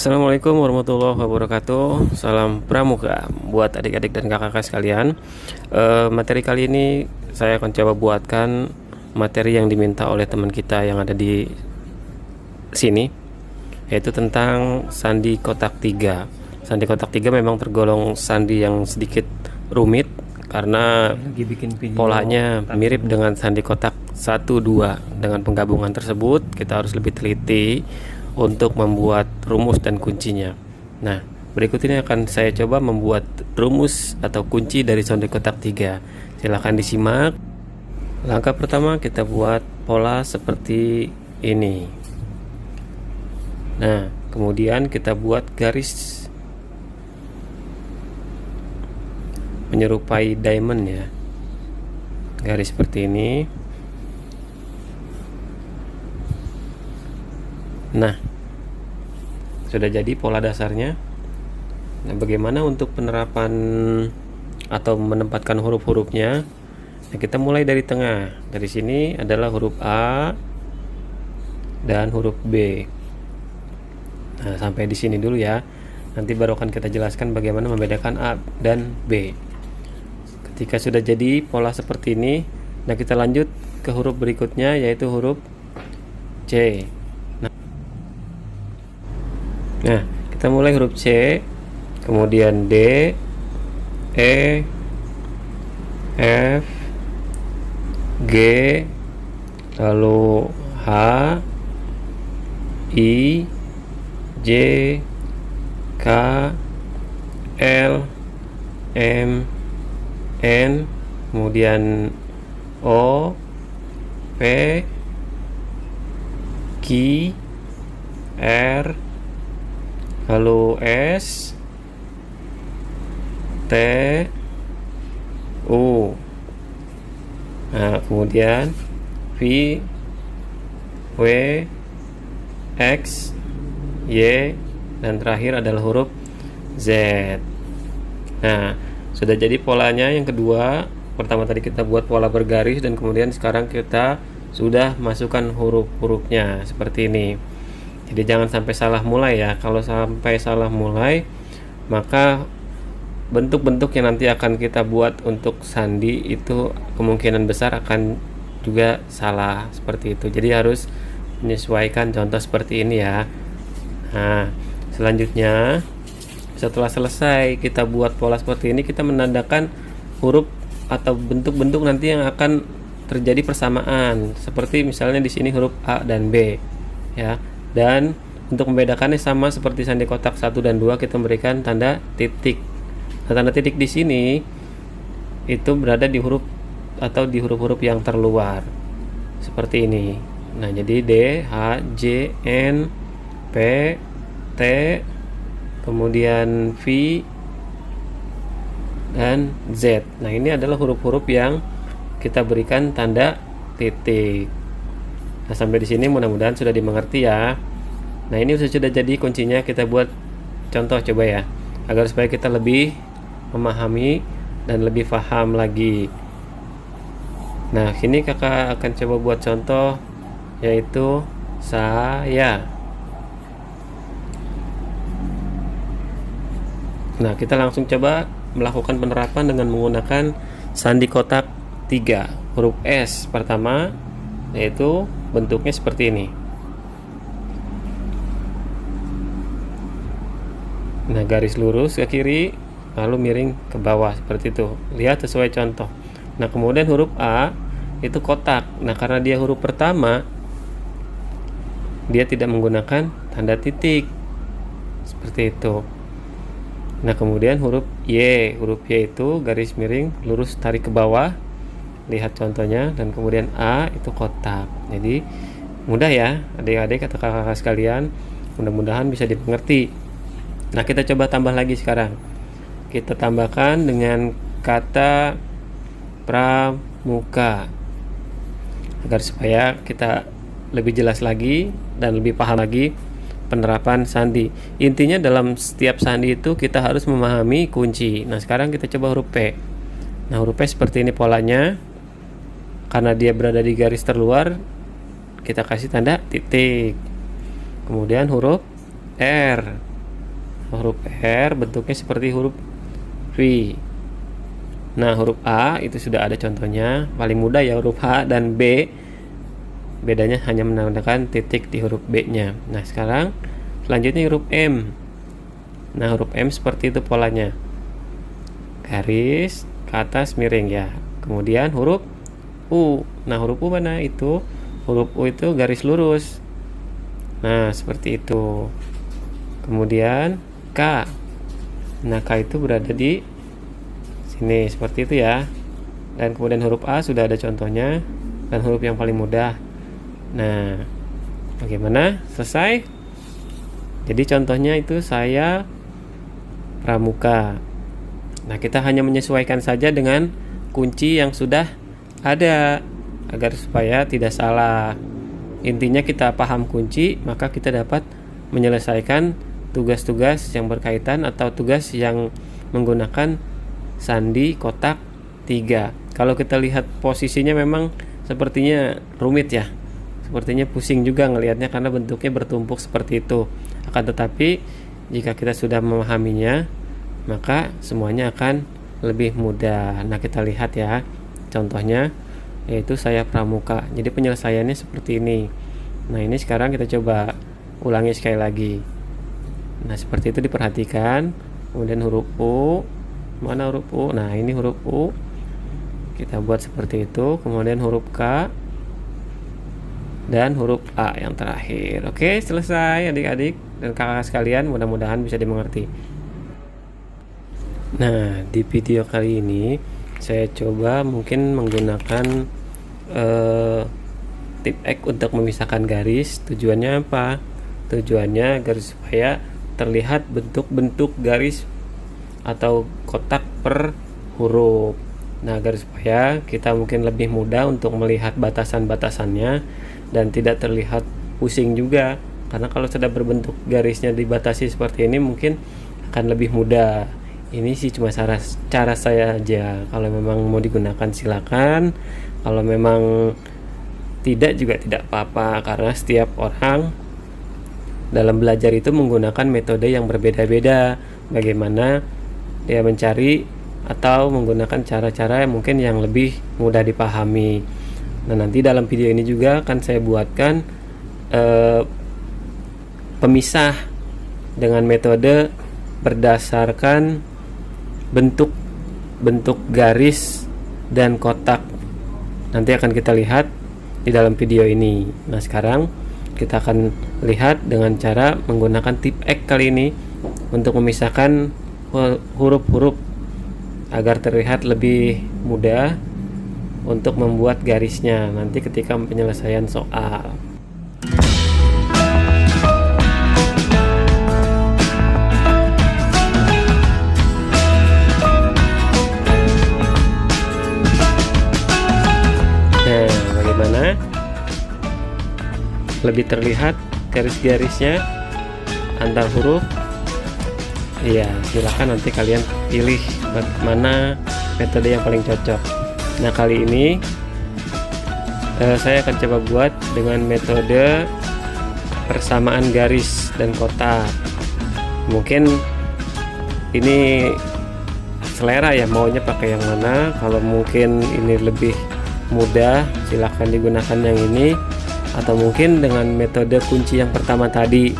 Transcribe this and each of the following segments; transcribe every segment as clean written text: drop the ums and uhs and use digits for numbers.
Assalamualaikum warahmatullahi wabarakatuh. Salam pramuka buat adik-adik dan kakak-kakak sekalian. Materi kali ini saya akan coba buatkan materi yang diminta oleh teman kita yang ada di sini, yaitu tentang sandi kotak 3. Sandi kotak 3 memang tergolong sandi yang sedikit rumit karena polanya mirip dengan sandi kotak 1, 2. Dengan penggabungan tersebut kita harus lebih teliti untuk membuat rumus dan kuncinya. Nah, berikut ini akan saya coba membuat rumus atau kunci dari sandi kotak 3. Silahkan disimak. Langkah pertama kita buat pola seperti ini. Nah, kemudian kita buat garis menyerupai diamond ya. Garis seperti ini. Nah, sudah jadi pola dasarnya. Nah, bagaimana untuk penerapan atau menempatkan huruf-hurufnya? Nah, kita mulai dari tengah. Dari sini adalah huruf A dan huruf B. Nah, sampai di sini dulu ya. Nanti baru akan kita jelaskan bagaimana membedakan A dan B. Ketika sudah jadi pola seperti ini, nah kita lanjut ke huruf berikutnya, yaitu huruf C. Nah, kita mulai huruf C, kemudian D, E, F, G, lalu H, I, J, K, L, M, N, kemudian O, P, Q, R, lalu S, T, U. Nah, kemudian V, W, X, Y, dan terakhir adalah huruf Z. Nah, sudah jadi polanya. Yang kedua, pertama tadi kita buat pola bergaris, dan kemudian sekarang kita sudah masukkan huruf-hurufnya seperti ini. Jadi jangan sampai salah mulai ya. Kalau sampai salah mulai, maka bentuk-bentuk yang nanti akan kita buat untuk sandi itu kemungkinan besar akan juga salah seperti itu. Jadi harus menyesuaikan contoh seperti ini ya. Nah, selanjutnya setelah selesai kita buat pola seperti ini, kita menandakan huruf atau bentuk-bentuk nanti yang akan terjadi persamaan. Seperti misalnya di sini huruf A dan B ya. Dan untuk membedakannya sama seperti sandi kotak 1 dan 2, kita memberikan tanda titik. Nah, tanda titik di sini itu berada di huruf atau di huruf-huruf yang terluar seperti ini. Nah, jadi D, H, J, N, P, T, kemudian V dan Z. Nah, ini adalah huruf-huruf yang kita berikan tanda titik. Nah, sampai di sini mudah-mudahan sudah dimengerti ya. Nah, ini sudah jadi kuncinya. Kita buat contoh coba ya, agar supaya kita lebih memahami dan lebih paham lagi. Nah, sini kakak akan coba buat contoh, yaitu saya. Nah, kita langsung coba melakukan penerapan dengan menggunakan sandi kotak 3. Huruf S pertama, yaitu bentuknya seperti ini. Nah, garis lurus ke kiri lalu miring ke bawah seperti itu. Lihat sesuai contoh. Nah, kemudian huruf A itu kotak. Nah, karena dia huruf pertama, dia tidak menggunakan tanda titik seperti itu. Nah, kemudian huruf Y itu garis miring lurus tarik ke bawah. Lihat contohnya. Dan kemudian A itu kotak. Jadi mudah ya adik-adik atau kakak-kakak sekalian, mudah-mudahan bisa dimengerti. Nah, kita coba tambah lagi sekarang. Kita tambahkan dengan kata pramuka, agar supaya kita lebih jelas lagi dan lebih paham lagi penerapan sandi. Intinya dalam setiap sandi itu kita harus memahami kunci. Nah, sekarang kita coba huruf P. Nah, huruf P seperti ini polanya. Karena dia berada di garis terluar, kita kasih tanda titik. Kemudian huruf R. huruf R bentuknya seperti huruf V. Nah, huruf A itu sudah ada contohnya, paling mudah ya huruf H, dan B bedanya hanya menandakan titik di huruf B-nya. Nah, sekarang selanjutnya huruf M. Nah, huruf M seperti itu polanya. Garis ke atas miring ya. Kemudian huruf U. Nah, huruf U mana itu? Huruf U itu garis lurus. Nah, seperti itu. Kemudian K. Nah, K itu berada di sini seperti itu ya. Dan kemudian huruf A sudah ada contohnya, dan huruf yang paling mudah. Nah, bagaimana? Selesai? Jadi contohnya itu saya pramuka. Nah, kita hanya menyesuaikan saja dengan kunci yang sudah ada agar supaya tidak salah. Intinya kita paham kunci, maka kita dapat menyelesaikan tugas-tugas yang berkaitan atau tugas yang menggunakan sandi kotak 3. Kalau kita lihat posisinya memang sepertinya rumit ya. Sepertinya pusing juga ngelihatnya karena bentuknya bertumpuk seperti itu. Akan tetapi jika kita sudah memahaminya, maka semuanya akan lebih mudah. Nah, kita lihat ya. Contohnya yaitu saya pramuka. Jadi penyelesaiannya seperti ini. Nah, ini sekarang kita coba ulangi sekali lagi. Nah, seperti itu diperhatikan. Kemudian huruf U. Mana huruf U? Nah, ini huruf U. Kita buat seperti itu. Kemudian huruf K dan huruf A yang terakhir. Oke, selesai adik-adik dan kakak sekalian, mudah-mudahan bisa dimengerti. Nah, di video kali ini saya coba mungkin menggunakan tip X untuk memisahkan garis. Tujuannya apa? Tujuannya agar supaya terlihat bentuk-bentuk garis atau kotak per huruf. Nah, agar supaya kita mungkin lebih mudah untuk melihat batasan-batasannya dan tidak terlihat pusing juga, karena kalau sudah berbentuk garisnya dibatasi seperti ini mungkin akan lebih mudah. Ini sih cuma cara saya aja. Kalau memang mau digunakan silakan, kalau memang tidak juga tidak apa-apa, karena setiap orang dalam belajar itu menggunakan metode yang berbeda-beda. Bagaimana dia mencari atau menggunakan cara-cara yang mungkin yang lebih mudah dipahami. Nah, nanti dalam video ini juga akan saya buatkan pemisah dengan metode berdasarkan bentuk garis dan kotak. Nanti akan kita lihat di dalam video ini. Nah, sekarang kita akan lihat dengan cara menggunakan tip X kali ini untuk memisahkan huruf-huruf agar terlihat lebih mudah untuk membuat garisnya nanti ketika penyelesaian soal. Nah, bagaimana? Lebih terlihat garis-garisnya antar huruf? Iya, silakan nanti kalian pilih mana metode yang paling cocok. Nah, kali ini saya akan coba buat dengan metode persamaan garis dan kotak. Mungkin ini selera ya, maunya pakai yang mana. Kalau mungkin ini lebih mudah, silahkan digunakan yang ini, atau mungkin dengan metode kunci yang pertama tadi.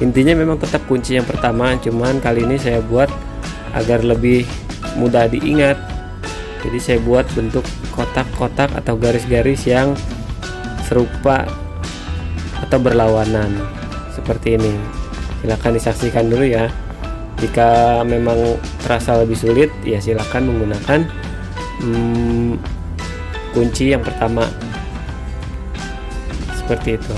Intinya memang tetap kunci yang pertama, cuman kali ini saya buat agar lebih mudah diingat. Jadi saya buat bentuk kotak-kotak atau garis-garis yang serupa atau berlawanan seperti ini. Silahkan disaksikan dulu ya. Jika memang terasa lebih sulit, ya silahkan menggunakan kunci yang pertama seperti itu.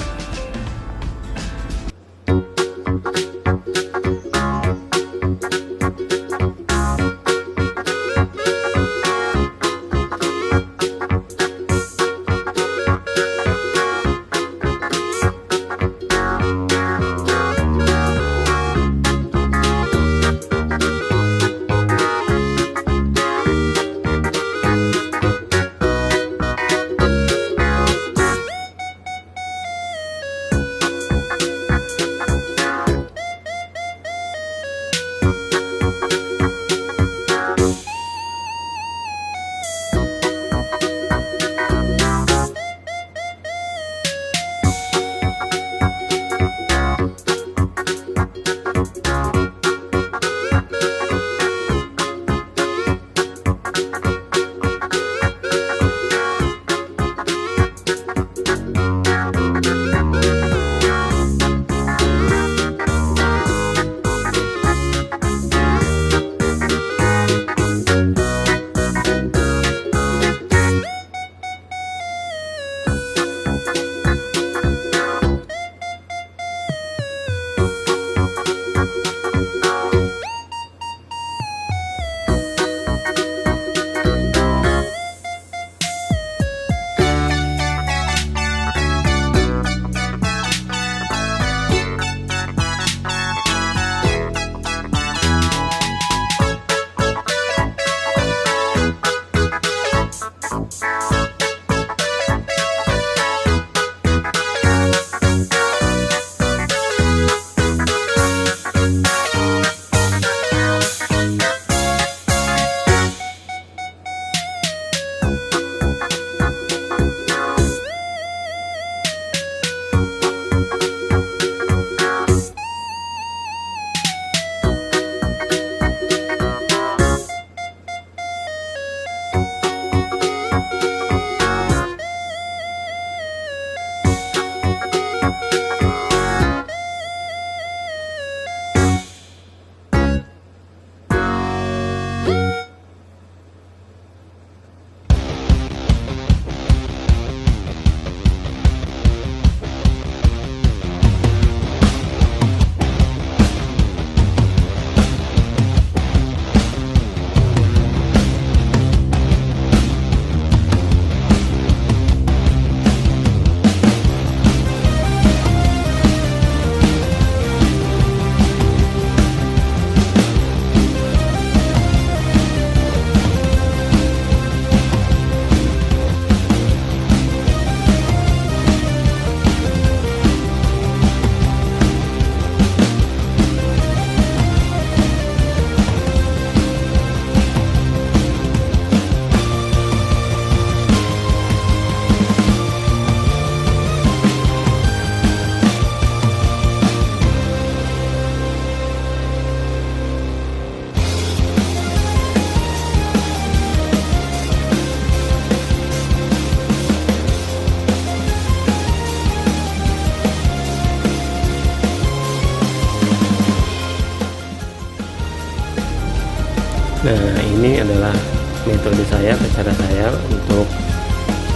Nah, ini adalah metode saya, cara saya untuk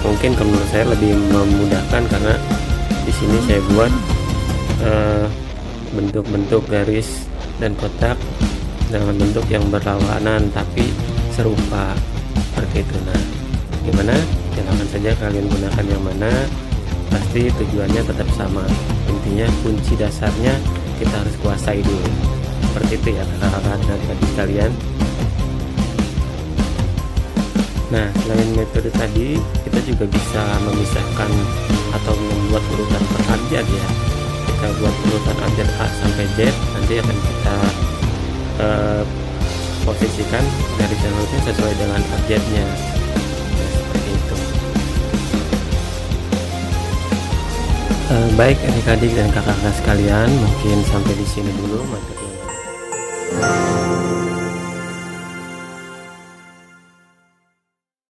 mungkin kalau menurut saya lebih memudahkan, karena di sini saya buat bentuk-bentuk garis dan kotak dengan bentuk yang berlawanan tapi serupa seperti itu. Nah, gimana? Silakan saja kalian gunakan yang mana, pasti tujuannya tetap sama. Intinya kunci dasarnya kita harus kuasai dulu. Seperti itu ya kakak-kakak dan adik kalian. Nah, selain metode tadi, kita juga bisa memisahkan atau membuat urutan per abjad ya. Kita buat urutan abjad A sampai Z, nanti akan kita posisikan dari jalurnya sesuai dengan abjadnya. Nah, seperti itu. Baik adik-adik dan kakak-kakak sekalian, mungkin sampai di sini dulu materinya.